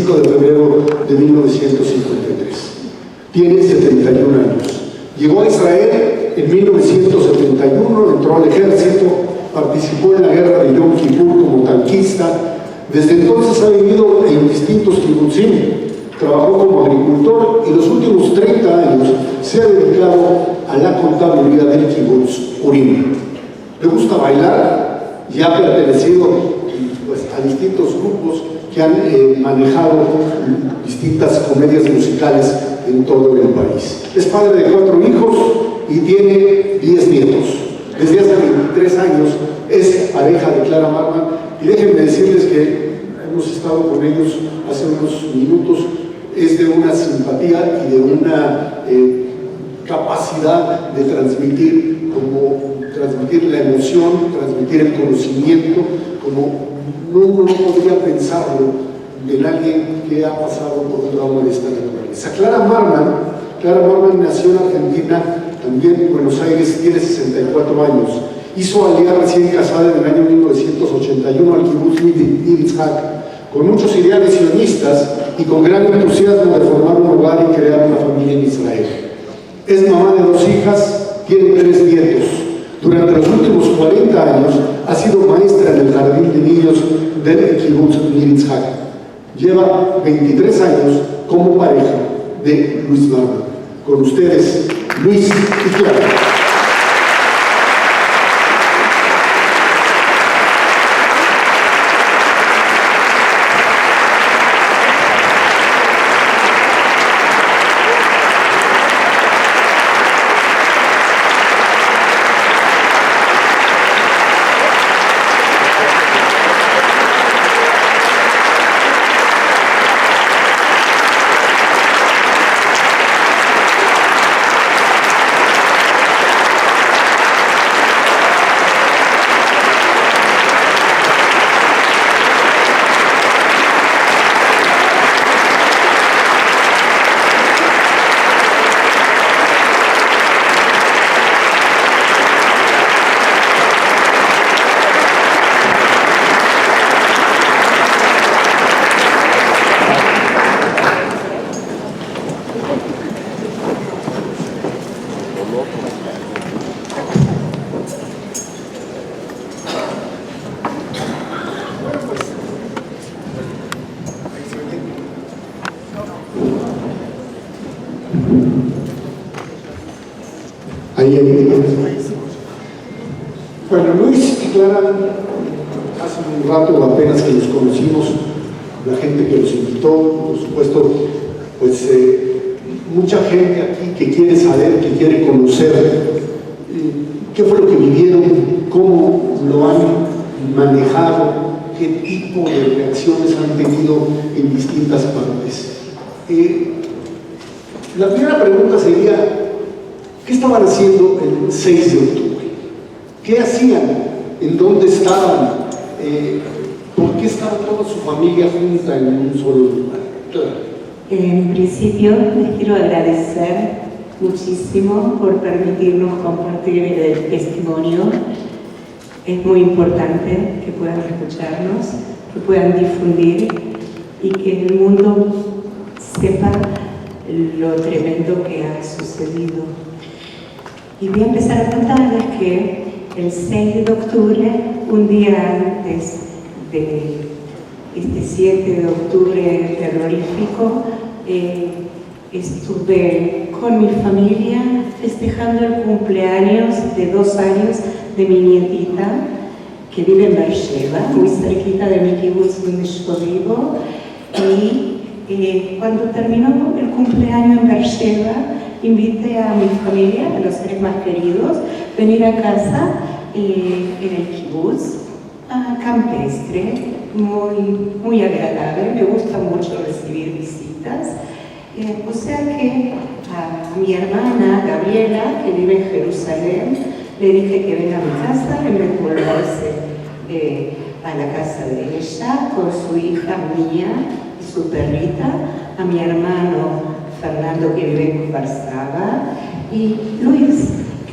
25 de febrero de 1953. Tiene 71 años. Llegó a Israel en 1971, entró al ejército, participó en la guerra de Yom Kippur como tanquista. Desde entonces ha vivido en distintos kibutzim, trabajó como agricultor y los últimos 30 años se ha dedicado a la contabilidad del kibutz Urim. Le gusta bailar y ha pertenecido a distintos grupos que han manejado distintas comedias musicales en todo el país. Es padre de 4 hijos y tiene 10 nietos. Desde hace 23 años es pareja de Clara Marman y déjenme decirles que hemos estado con ellos hace unos minutos. Es de una simpatía y de una capacidad de transmitir la emoción, transmitir el conocimiento, como uno no podría pensarlo en alguien que ha pasado por un trauma de esta naturaleza. Clara Marman nació en Argentina, también en Buenos Aires, tiene 64 años. Hizo aliyá recién casada en el año 1981 al kibutz Nir Yitzhak, con muchos ideales sionistas y con gran entusiasmo de formar un hogar y crear una familia en Israel. Es mamá de 2 hijas, tiene 3 nietos. Durante los últimos 40 años ha sido maestra en el jardín de niños del kibutz Nir Yitzhak. Lleva 23 años como pareja de Luis Marman. Con ustedes, Luis y Clara. Bueno, Luis y Clara, hace un rato apenas que los conocimos, la gente que los invitó, por supuesto, pues mucha gente aquí que quiere saber, que quiere conocer qué fue lo que vivieron, cómo lo han manejado, qué tipo de reacciones han tenido en distintas partes. La primera pregunta sería, ¿qué estaban haciendo el 6 de octubre? ¿Qué hacían? ¿En dónde estaban? ¿Por qué estaba toda su familia junta en un solo lugar? Claro. En principio, les quiero agradecer muchísimo por permitirnos compartir el testimonio. Es muy importante que puedan escucharnos, que puedan difundir y que el mundo sepa lo tremendo que ha sucedido. Y voy a empezar a contarles que el 6 de octubre, un día antes de este 7 de octubre terrorífico, estuve con mi familia festejando el cumpleaños de 2 años de mi nietita, que vive en Beersheba, muy cerquita de mi kibutz donde yo vivo. Y cuando terminó el cumpleaños en Beersheba, invité a mi familia, a los seres más queridos, venir a casa en el kibutz, campestre, muy agradable. Me gusta mucho recibir visitas. O sea que a mi hermana Gabriela, que vive en Jerusalén, le dije que venga a mi casa en vez de volverse a la casa de ella con su hija mía y su perrita, a mi hermano Fernando, que vive en Varsava, y Luis,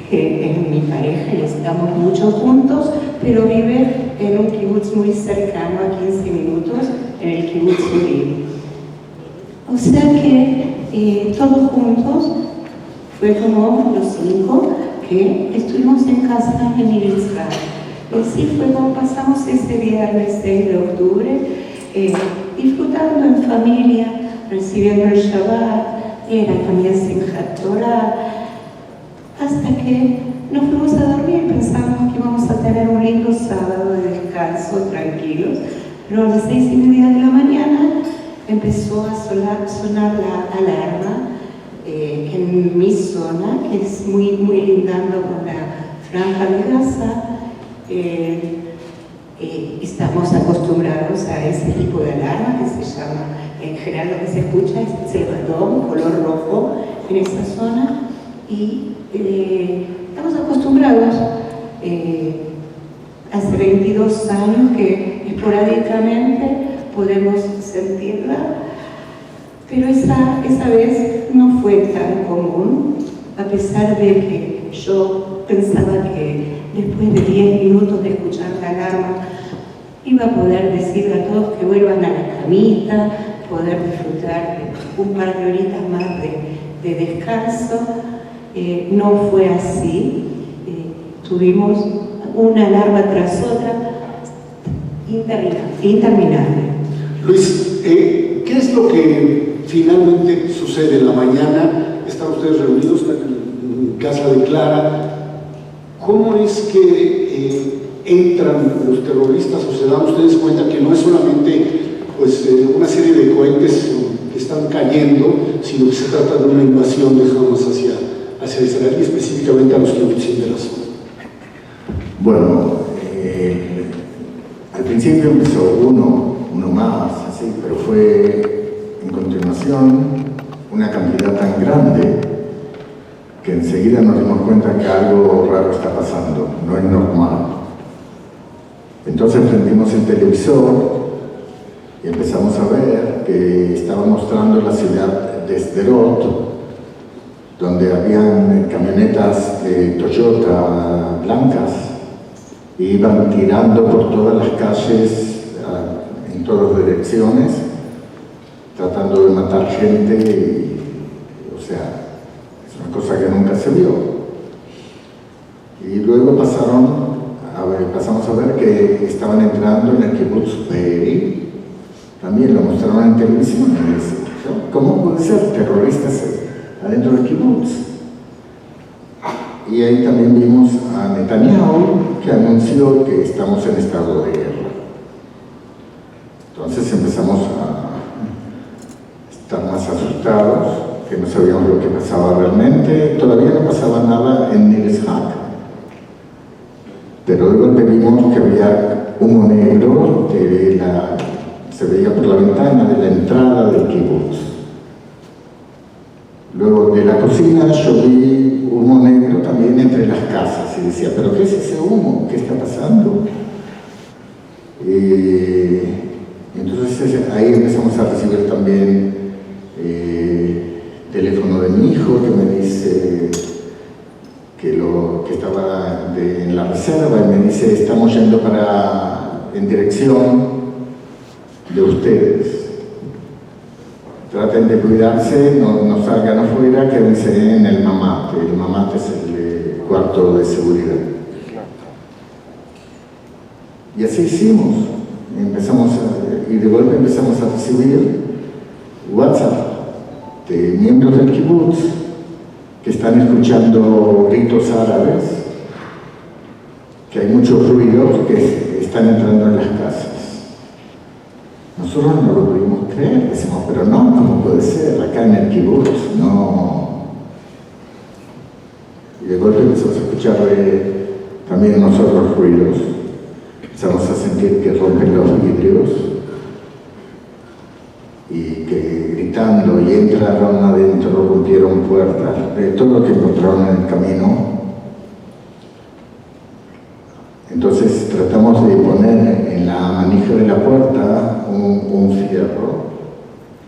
que es mi pareja y estamos mucho juntos, pero vive en un kibutz muy cercano, a 15 minutos, en el kibutz Urim. sea que todos juntos, fue como los 5 que estuvimos en casa en Israel. Y así fue como pasamos ese viernes 6 de octubre, disfrutando en familia, recibiendo el Shabbat, era también Simchat Torah, hasta que nos fuimos a dormir. Pensábamos que íbamos a tener un lindo sábado de descanso, tranquilos, pero a las 6:30 de la mañana empezó a sonar la alarma en mi zona, que es muy lindando con la Franja de Gaza. Estamos acostumbrados a ese tipo de alarma que se llama, en general lo que se escucha es el radón, color rojo en esa zona, y estamos acostumbrados. Hace 22 años que esporádicamente podemos sentirla, pero esa vez no fue tan común, a pesar de que yo pensaba que después de 10 minutos de escuchar la alarma iba a poder decirle a todos que vuelvan a la camita, poder disfrutar de un par de horitas más de descanso. No fue así. Tuvimos una alarma tras otra interminable. Luis, ¿qué es lo que finalmente sucede en la mañana? Están ustedes reunidos en casa de Clara. ¿Cómo es que entran los terroristas o se dan ustedes cuenta que no es solamente pues, una serie de cohetes que están cayendo, sino que se trata de una invasión de Hamas hacia Israel y específicamente a los kibutzim de la zona? Bueno, al principio empezó uno más, así, pero fue en continuación una cantidad tan grande que enseguida nos dimos cuenta que algo raro está pasando, no es normal. Entonces prendimos el televisor y empezamos a ver que estaba mostrando la ciudad de Sderot, donde habían camionetas Toyota blancas e iban tirando por todas las calles, en todas direcciones, tratando de matar gente, o sea, es una cosa que nunca se vio. Y luego pasamos a ver que estaban entrando en el kibbutz Be'eri, también lo mostraron en televisión, y decían, ¿cómo puede ser terroristas adentro del kibbutz? Y ahí también vimos a Netanyahu, que anunció que estamos en estado de guerra. Entonces empezamos a estar más asustados, que no sabíamos lo que pasaba realmente. Todavía no pasaba nada en Nir Ishak, pero luego vimos que había humo negro que se veía por la ventana de la entrada del kibbutz. Luego de la cocina yo vi humo negro también entre las casas y decía, ¿pero qué es ese humo? ¿Qué está pasando? Entonces ahí empezamos a recibir también teléfono de mi hijo que me dice que estaba en la reserva y me dice, estamos yendo en dirección de ustedes. Traten de cuidarse, no salgan afuera, quédense en el mamate. El mamate es el cuarto de seguridad. Y así hicimos. Y de golpe empezamos a recibir WhatsApp de miembros del kibbutz que están escuchando gritos árabes, que hay muchos ruidos que están entrando en las casas. Nosotros no lo pudimos creer, decimos, pero no, ¿cómo puede ser? Acá en el kibbutz, no. Y de golpe empezamos a escuchar también nosotros ruidos. Empezamos a sentir que rompen los vidrios y que gritando y entraron adentro, rompieron puertas, de todo lo que encontraron en el camino. Entonces tratamos de poner en la manija de la puerta un fierro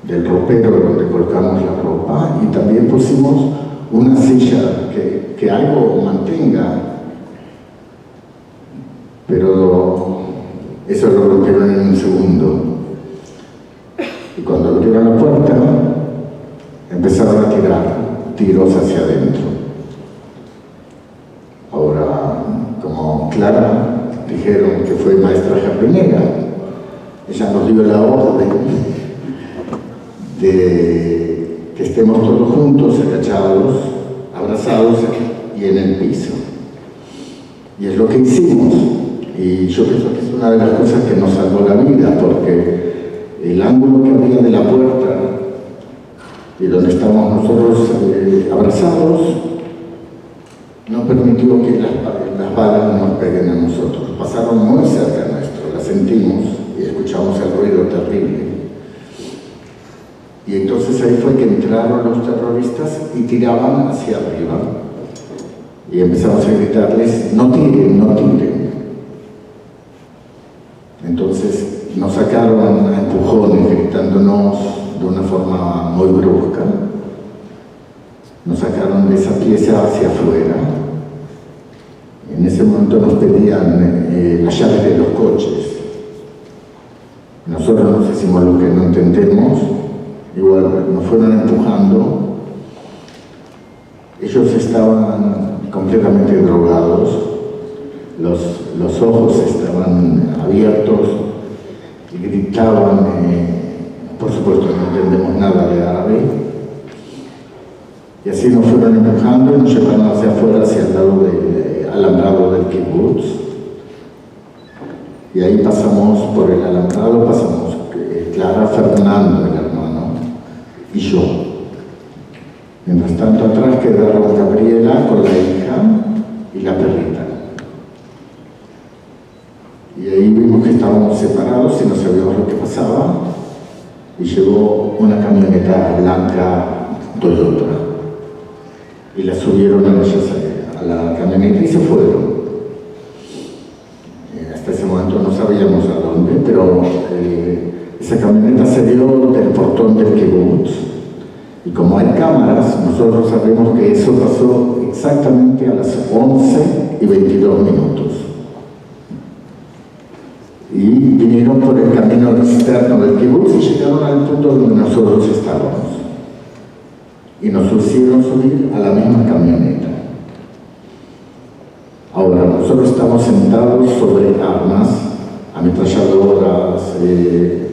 del ropero donde colocamos la ropa y también pusimos una silla que algo mantenga, pero eso lo rompieron en un segundo. Y cuando abrieron la puerta empezaron a tirar tiros hacia adentro. Ahora, como Clara dijeron que fue maestra jardinera, ella nos dio la orden de que estemos todos juntos, agachados, abrazados y en el piso. Y es lo que hicimos. Y yo pienso que es una de las cosas que nos salvó la vida, porque el ángulo que había de la puerta y donde estábamos nosotros abrazados no permitió que las balas nos peguen a nosotros. Pasaron muy cerca nuestro, las sentimos y escuchamos el ruido terrible. Y entonces ahí fue que entraron los terroristas y tiraban hacia arriba. Y empezamos a gritarles, no tiren, no tiren. Entonces nos sacaron a empujones, gritándonos de una forma muy brusca. Nos sacaron de esa pieza hacia afuera. En ese momento nos pedían las llaves de los coches. Nosotros nos hicimos lo que no entendemos. Igual nos fueron empujando. Ellos estaban completamente drogados. Los ojos estaban abiertos y gritaban. Por supuesto no entendemos nada de árabe. Y así nos fueron empujando y nos llevaron hacia afuera, hacia el lado del alambrado del kibutz. Y ahí pasamos por el alambrado, pasamos Clara, Fernando, el hermano, y yo. Mientras tanto atrás quedaron Gabriela con la hija y la perrita. Y ahí vimos que estábamos separados y no sabíamos lo que pasaba. Y llegó una camioneta blanca Toyota. Y la subieron a la camioneta y se fueron. Hasta ese momento no sabíamos a dónde, pero esa camioneta se dio del portón del kibutz. Y como hay cámaras, nosotros sabemos que eso pasó exactamente a las 11:22. Y vinieron por el camino externo del kibutz y llegaron al punto donde nosotros estábamos. Y nos hicieron subir a la misma camioneta. Ahora, nosotros estamos sentados sobre armas, ametralladoras,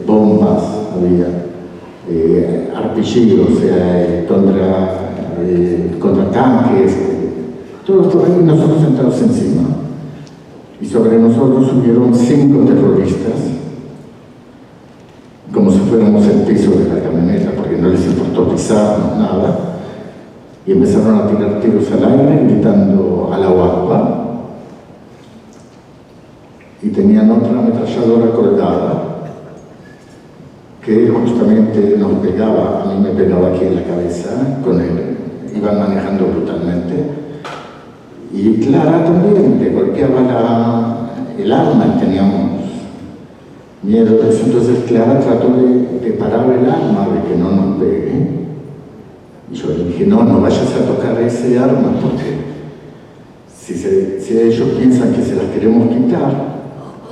bombas, había arpillos, contra tanques, todo esto ahí, nosotros sentados encima. Y sobre nosotros subieron 5 terroristas, como si fuéramos el piso de la camioneta, porque no les importó pisarnos, nada, y empezaron a tirar tiros al aire, gritando a la guapa, y tenían otra ametralladora colgada, que justamente nos pegaba, a mí me pegaba aquí en la cabeza, con él, iban manejando brutalmente, y Clara también, le golpeaba el arma, y teníamos miedo de eso. Entonces Clara trató de parar el arma, de que no nos pegue. Y yo le dije, no vayas a tocar ese arma, porque si ellos piensan que se las queremos quitar,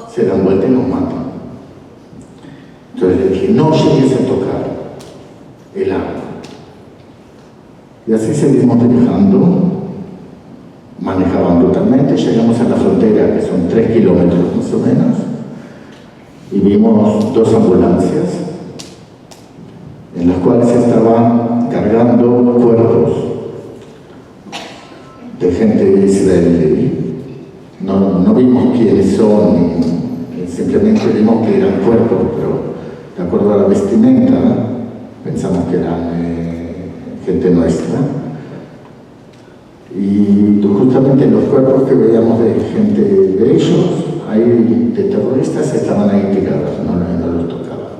se dan vuelta y nos matan. Entonces le dije, no llegues a tocar el arma. Y así seguimos manejando. Manejaban brutalmente, llegamos a la frontera, que son 3 kilómetros más o menos, y vimos 2 ambulancias en las cuales estaban cargando cuerpos de gente israelí. No vimos quiénes son, simplemente vimos que eran cuerpos, pero de acuerdo a la vestimenta pensamos que eran gente nuestra. Y justamente los cuerpos que veíamos de gente de ellos, ahí de terroristas, estaban ahí tirados, no los tocaban.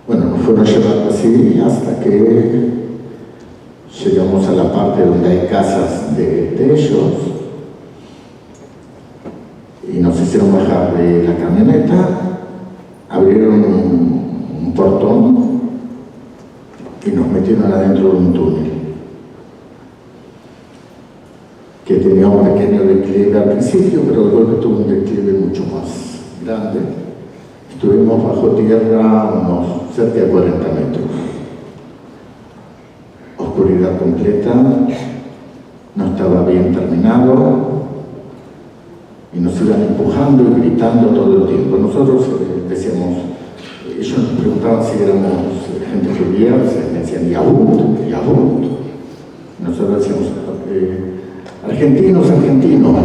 Bueno, nos fueron llevando así hasta que llegamos a la parte donde hay casas de ellos y nos hicieron bajar de la camioneta, abrieron un portón y nos metieron adentro de un túnel que tenía un pequeño declive al principio, pero luego tuvo un declive mucho más grande. Estuvimos bajo tierra unos cerca de 40 metros. oscuridad completa, no estaba bien terminado y nos iban empujando y gritando todo el tiempo. Nosotros decíamos, ellos nos preguntaban si éramos gente judía, me decían Yahud, Yahud. Nosotros decíamos, argentinos,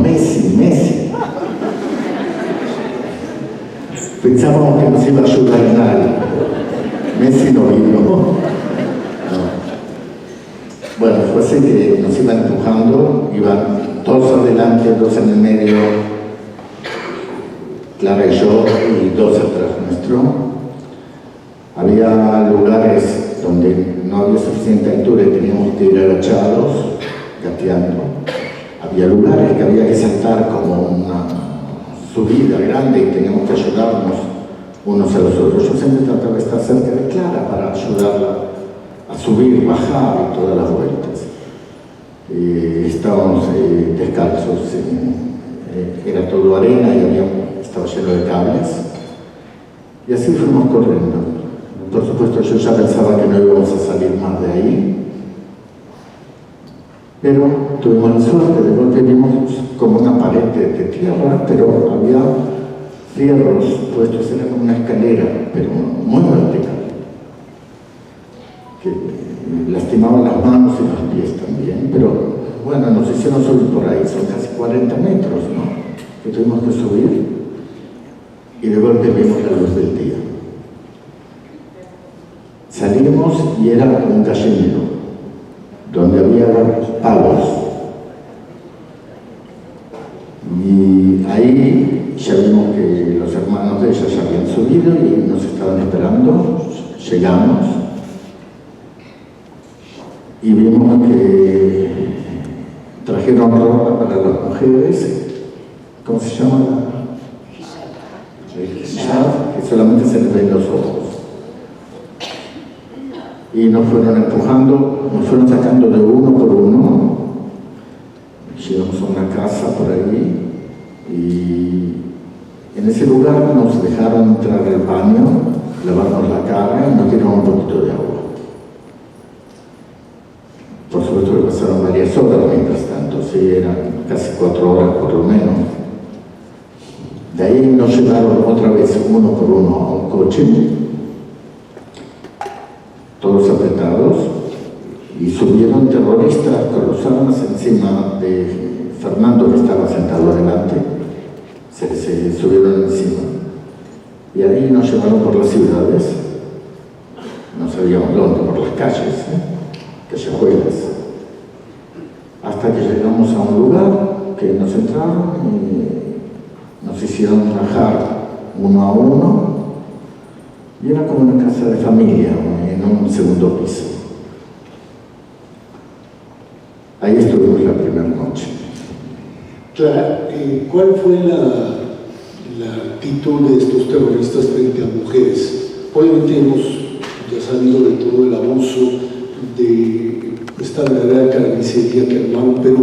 Messi, Messi. Pensábamos que nos iba a ayudar en algo. Messi no vino. No. Bueno, fue así que nos iban empujando, iban dos adelante, dos en el medio, Clara y yo, y dos atrás nuestro. Había lugares donde no había suficiente altura y teníamos que ir agachados, gateando. Había lugares que había que saltar como una subida grande y teníamos que ayudarnos unos a los otros. Yo siempre trataba de estar cerca de Clara para ayudarla a subir, bajar y todas las vueltas. Estábamos descalzos, era todo arena y estaba lleno de cables. Y así fuimos corriendo. Por supuesto, yo ya pensaba que no íbamos a salir más de ahí. Pero tuvimos la suerte, de golpe vimos como una pared de tierra, pero había fierros puestos, era como una escalera, pero muy vertical, que lastimaban las manos y los pies también, pero bueno, nos hicieron subir por ahí, son casi 40 metros, ¿no?, que tuvimos que subir, y de golpe vimos la luz del día. Salimos y era un gallinero, donde había palos. Y ahí ya vimos que los hermanos de ella ya habían subido y nos estaban esperando. Llegamos y vimos que trajeron ropa para las mujeres. ¿Cómo se llama? Hijab, que solamente se les ven los ojos. Y nos fueron empujando, nos fueron sacando de uno por uno. Llegamos a una casa por ahí y en ese lugar nos dejaron entrar al baño, lavarnos la cara y nos dieron un poquito de agua. Por supuesto que pasaron varias horas mientras tanto, sí, eran casi 4 horas por lo menos. De ahí nos llevaron otra vez uno por uno a un coche, todos apretados, y subieron terroristas con las armas encima de Fernando, que estaba sentado adelante. Se subieron encima. Y ahí nos llevaron por las ciudades, no sabíamos dónde, por las calles, callejuelas, hasta que llegamos a un lugar que nos entraron y nos hicieron bajar uno a uno. Y era como una casa de familia, en un segundo piso. Ahí estuvimos la primera noche. Clara, ¿cuál fue la actitud de estos terroristas frente a mujeres? Obviamente hemos ya sabido de todo el abuso, de esta verdadera carnicería que armaron, pero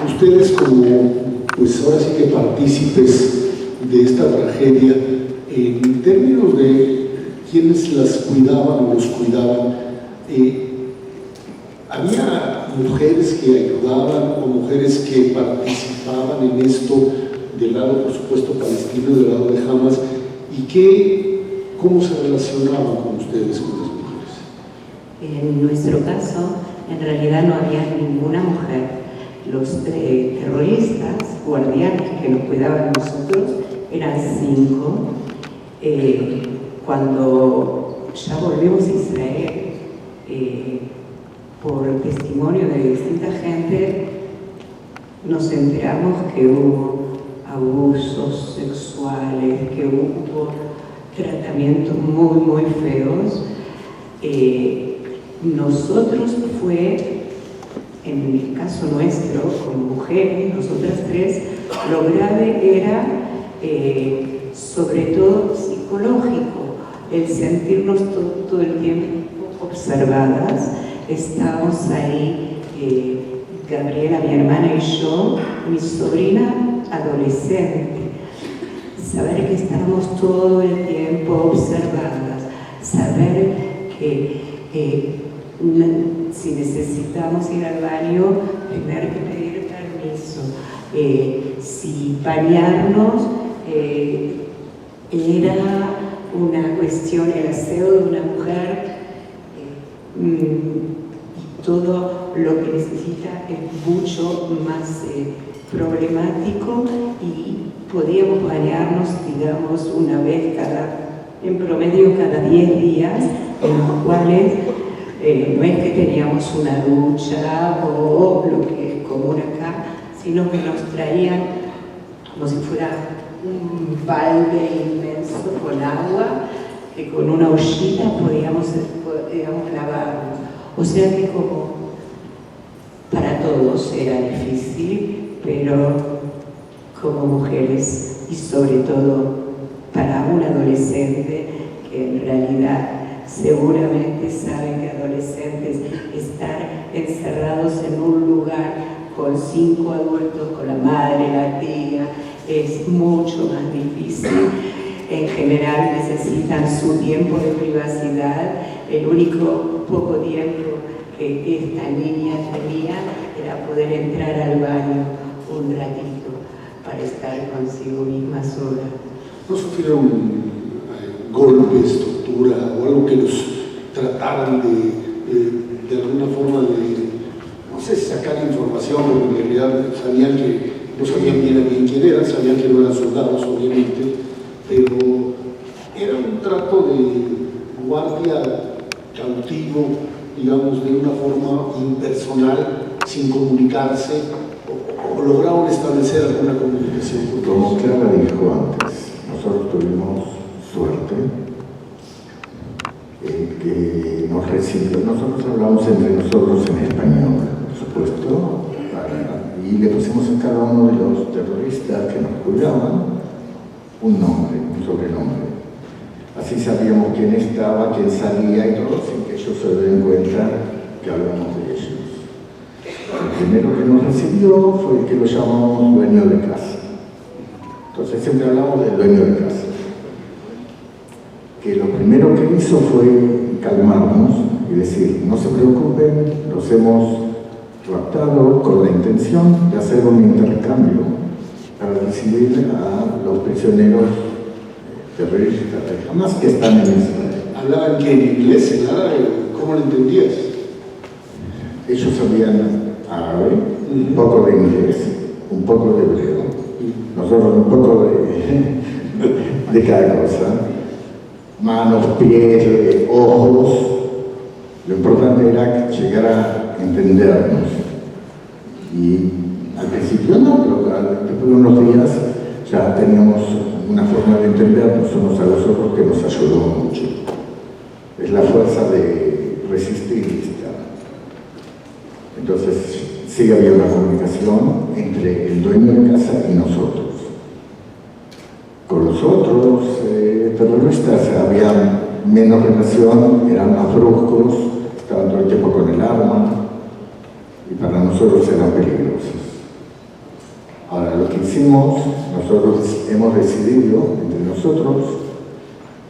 ustedes como, pues ahora sí que partícipes de esta tragedia, en términos de quienes las cuidaban o los cuidaban, ¿había mujeres que ayudaban o mujeres que participaban en esto del lado, por supuesto, palestino, del lado de Hamas? ¿Y cómo se relacionaban con ustedes, con las mujeres? En nuestro caso, en realidad no había ninguna mujer. Los terroristas, guardianes que nos cuidaban nosotros, eran 5. Cuando ya volvimos a Israel, por el testimonio de distinta gente, nos enteramos que hubo abusos sexuales, que hubo tratamientos muy, muy feos. Nosotros fue, en el caso nuestro, como mujeres, nosotras 3, lo grave era sobre todo psicológico, el sentirnos todo el tiempo observadas. Estábamos ahí, Gabriela, mi hermana y yo, mi sobrina adolescente. Saber que estábamos todo el tiempo observadas, saber que si necesitamos ir al baño, tener que pedir permiso. Si bañarnos era una cuestión, el aseo de una mujer, todo lo que necesita es mucho más problemático, y podíamos bañarnos, digamos, una vez en promedio cada 10 días, en los cuales no es que teníamos una ducha o lo que es común acá, sino que nos traían como si fuera un balde inmenso con agua, que con una ollita podíamos lavarnos. O sea que como para todos era difícil, pero como mujeres, y sobre todo para un adolescente que en realidad seguramente saben que adolescentes estar encerrados en un lugar con 5 adultos, con la madre, la tía, es mucho más difícil. En general necesitan su tiempo de privacidad. El único poco tiempo que esta niña tenía era poder entrar al baño un ratito para estar consigo misma sola. ¿No sufrieron golpes, tortura o algo que los trataran de alguna forma de, no sé, sacar información, porque en realidad sabían que no sabían bien quién eran, sabían que no eran soldados, obviamente, pero era un trato de guardia cautivo, digamos, de una forma impersonal, sin comunicarse, o lograron establecer alguna comunicación? Como Clara dijo antes, nosotros tuvimos suerte que nos recibió. Nosotros hablamos entre nosotros en español, por supuesto, y le pusimos a cada uno de los terroristas que nos cuidaban un nombre, un sobrenombre. Así sabíamos quién estaba, quién salía y todo, sin que ellos se den cuenta que hablamos de ellos. El primero que nos recibió fue el que lo llamamos dueño de casa. Entonces siempre hablamos del dueño de casa, que lo primero que hizo fue calmarnos y decir: no se preocupen, los hemos raptado con la intención de hacer un intercambio para recibir a los prisioneros terroristas de Hamas que están en Israel. ¿Hablaban que en inglés, en árabe? ¿Cómo lo entendías? Ellos sabían árabe, un poco de inglés, un poco de hebreo, nosotros un poco de cada cosa, manos, pies, ojos. Lo importante era llegar a entendernos. Y al principio no, pero después de unos días ya teníamos una forma de entendernos unos a los otros que nos ayudó mucho. Es la fuerza de resistir y estar. Entonces sí había una comunicación entre el dueño de casa y nosotros. Con los otros terroristas había menos relación, eran más bruscos, estaban todo el tiempo con el arma y para nosotros eran peligrosos. Ahora, lo que hicimos, nosotros hemos decidido entre nosotros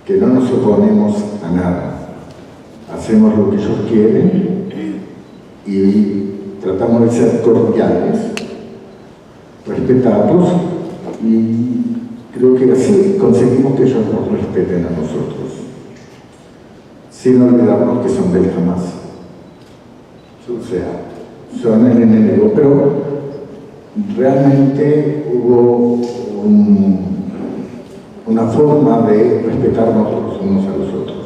que no nos oponemos a nada. Hacemos lo que ellos quieren y tratamos de ser cordiales, respetarlos, y creo que así conseguimos que ellos nos respeten a nosotros, sin olvidarnos que son del Hamas. O sea, son el enemigo, pero realmente hubo una forma de respetarnos los unos a los otros.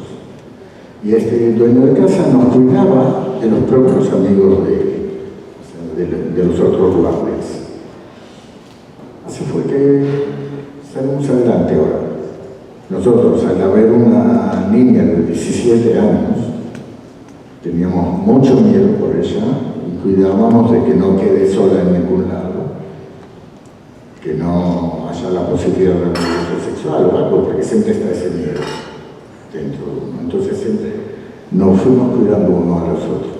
Y este dueño de casa nos cuidaba de los propios amigos de los otros lugares. Así fue que salimos adelante ahora. Nosotros, al haber una niña de 17 años, teníamos mucho miedo por ella y cuidábamos de que no quede sola en ningún lado, que no haya la posibilidad de abuso sexual o algo, porque siempre está ese miedo dentro de uno. Entonces siempre nos fuimos cuidando uno a los otros.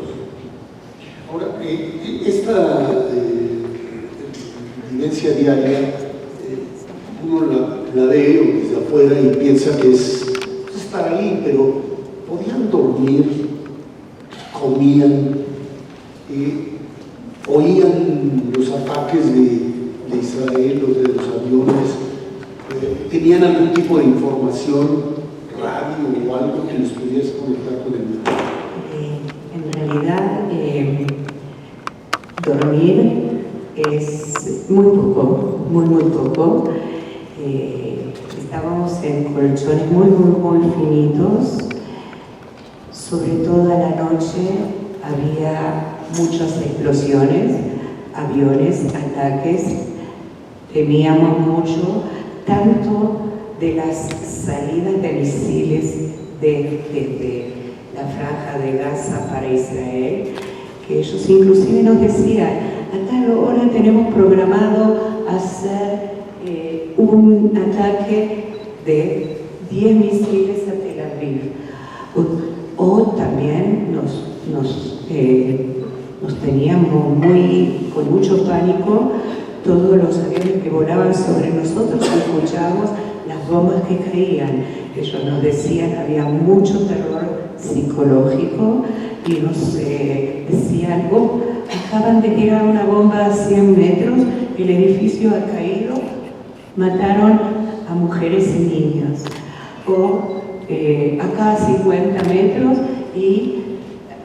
Ahora, esta vivencia diaria, uno la ve desde afuera y piensa que es estar ahí, pero ¿podían dormir comían, oían los ataques de Israel o de los aviones, tenían algún tipo de información, radio o algo que les pudiese conectar con el mundo. En realidad, dormir es muy poco, muy poco. Estábamos en colchones muy finitos. Sobre todo a la noche había muchas explosiones, aviones, ataques. Temíamos mucho, tanto de las salidas de misiles desde la franja de Gaza para Israel, que ellos inclusive nos decían, a tal hora tenemos programado hacer un ataque de 10 misiles a Tel Aviv. O también nos teníamos con mucho pánico todos los aviones que volaban sobre nosotros y escuchábamos las bombas que caían. Ellos nos decían, había mucho terror psicológico y nos decían, acaban de tirar una bomba a 100 metros, el edificio ha caído, mataron a mujeres y niños. O acá a 50 metros y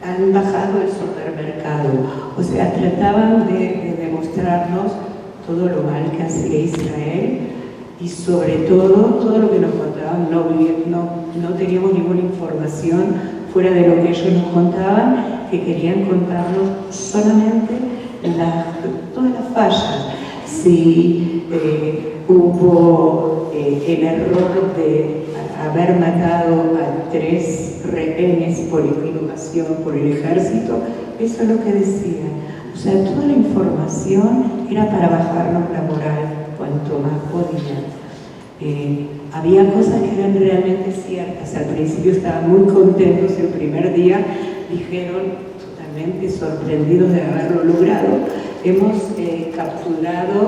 han bajado el supermercado. O sea, trataban de demostrarnos todo lo mal que hacía Israel y sobre todo lo que nos contaban, no teníamos ninguna información fuera de lo que ellos nos contaban, que querían contarnos solamente todas las fallas. Si hubo el error de haber matado a 3 rehenes por equivocación por el ejército, eso es lo que decían. O sea, toda la información era para bajarnos la moral cuanto más podían. Había cosas que eran realmente ciertas. Al principio estaban muy contentos, el primer día dijeron, totalmente sorprendidos de haberlo logrado, hemos capturado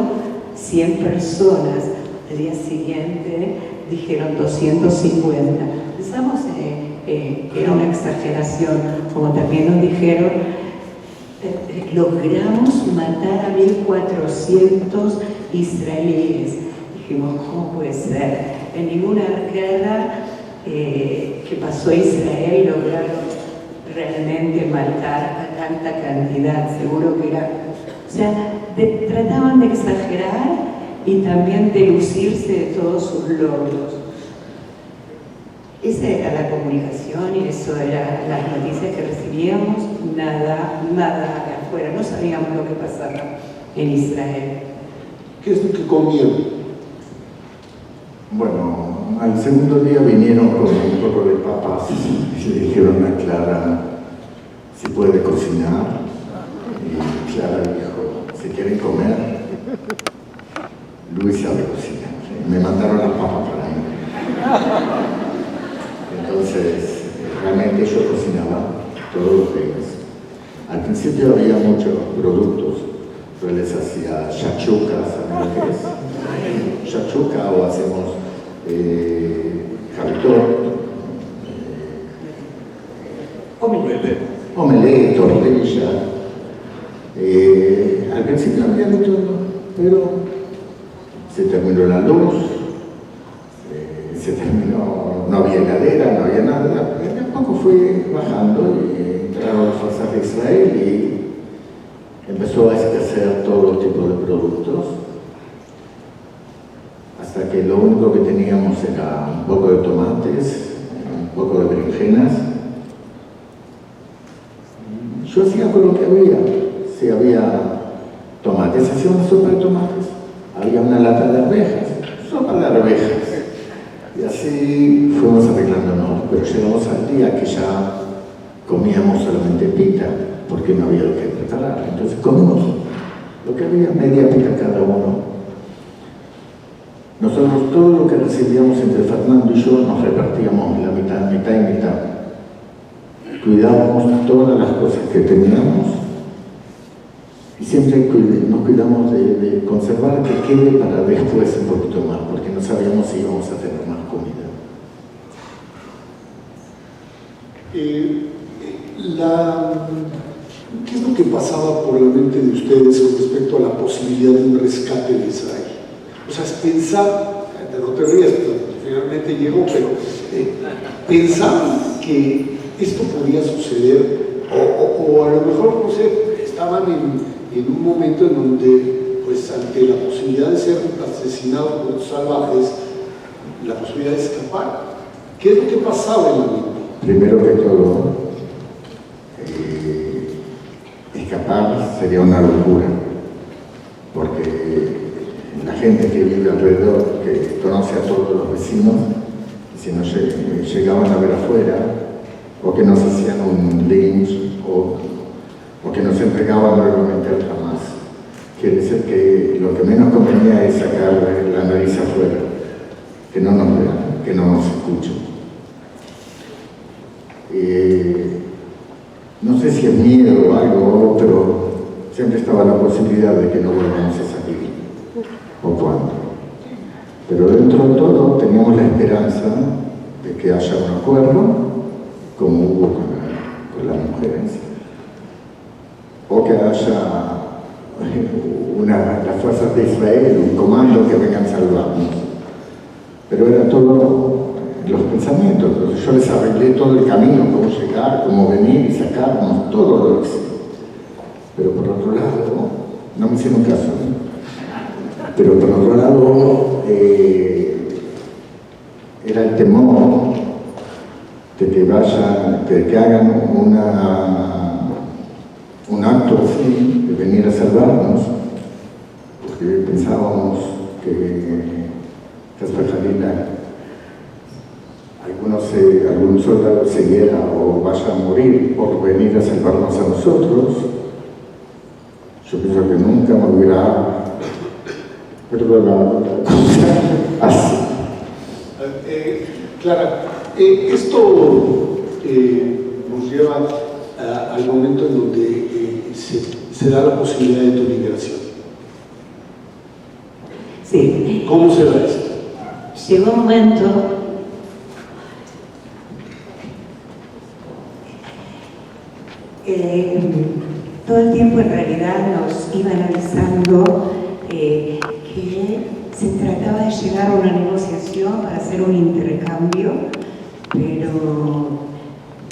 100 personas. El día siguiente dijeron 250. Pensamos era una exageración, como también nos dijeron, logramos matar a 1.400 israelíes. Dijimos, ¿cómo puede ser? En ninguna guerra que pasó a Israel lograron realmente matar a tanta cantidad. Seguro que era... O sea, trataban de exagerar y también de lucirse de todos sus logros. Esa era la comunicación y eso eran las noticias que recibíamos, nada de afuera, no sabíamos lo que pasaba en Israel. ¿Qué es lo que comían? Bueno, al segundo día vinieron con un poco de papas y le dijeron a Clara si puede cocinar. Y Clara dijo, si quieren comer, Luis sabe cocinar. Me mandaron las papas para mí. Entonces, realmente yo cocinaba todos los días. Al principio había muchos productos. Yo les hacía shakshuka, ¿saben lo que es? Shakshuka, o hacemos jarritor, omelette, tortilla. Al principio había de todo, pero se terminó la luz, no había heladera, no había nada. De a poco fue bajando y entraron las fuerzas de Israel y empezó a escasear todo tipo de productos, hasta que lo único que teníamos era un poco de tomates, un poco de berenjenas. Yo hacía con lo que había. Si había tomates, hacía una sopa de tomates. Había una lata de arvejas, sopa de arvejas. Y así fuimos arreglándonos, pero llegamos al día que ya comíamos solamente pita, porque no había lo que preparar. Entonces comimos lo que había, media pita cada uno. Nosotros todo lo que recibíamos entre Fernando y yo nos repartíamos la mitad y mitad. Cuidábamos todas las cosas que teníamos y siempre nos cuidamos de conservar que quede para después un poquito más, porque no sabíamos si íbamos a tener más comida. ¿Qué es lo que pasaba por la mente de ustedes con respecto a la posibilidad de un rescate de Israel? O sea, pensar, no te rías, finalmente llegó, pero pensaban que esto podía suceder, o a lo mejor, no sé, estaban en un momento en donde, pues ante la posibilidad de ser asesinados por los salvajes, la posibilidad de escapar. ¿Qué es lo que pasaba en la mente? Primero que todo, escapar sería una locura, porque la gente que vive alrededor, que conoce a todos los vecinos, si no llegaban a ver afuera, o que nos hacían un lynch, o que nos entregaban nuevamente al Hamas. Quiere decir que lo que menos convenía es sacar la nariz afuera, que no nos vean, que no nos escuchen. No sé si es miedo o algo, pero siempre estaba la posibilidad de que no volvamos a salir, o cuándo. Pero dentro de todo teníamos la esperanza de que haya un acuerdo, como hubo con las mujeres, o que haya las fuerzas de Israel, un comando que vengan a salvarnos. Pero era todo los pensamientos. Entonces yo les arreglé todo el camino, cómo llegar, cómo venir y sacarnos, todo lo hice. Pero por otro lado, no me hicieron caso, pero por otro lado, era el temor de que hagan un acto así, de venir a salvarnos, porque pensábamos que Hasbe Jalila, algún soldado se hiera o vaya a morir por venir a salvarnos a nosotros. Yo pienso que nunca me hubiera perdonado otra cosa así. Clara, esto nos lleva al momento en donde se da la posibilidad de tu liberación. Sí. ¿Cómo se da esto? Llegó un momento todo el tiempo en realidad nos iban avisando que se trataba de llegar a una negociación para hacer un intercambio, pero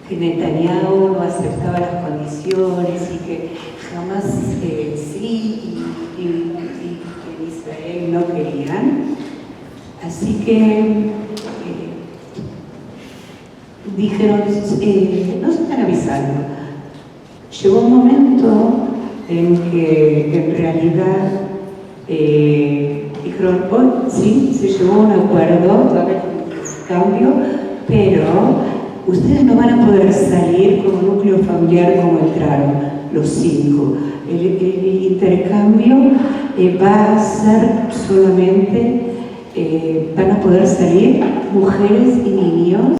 que Netanyahu no aceptaba las condiciones y que jamás sí y en Israel no querían. Así que dijeron, nos están avisando. Llegó un momento en que en realidad dijeron, oh, sí, se llegó a un acuerdo, va a haber un cambio, pero ustedes no van a poder salir como núcleo familiar como entraron los 5. El intercambio va a ser solamente, van a poder salir mujeres y niños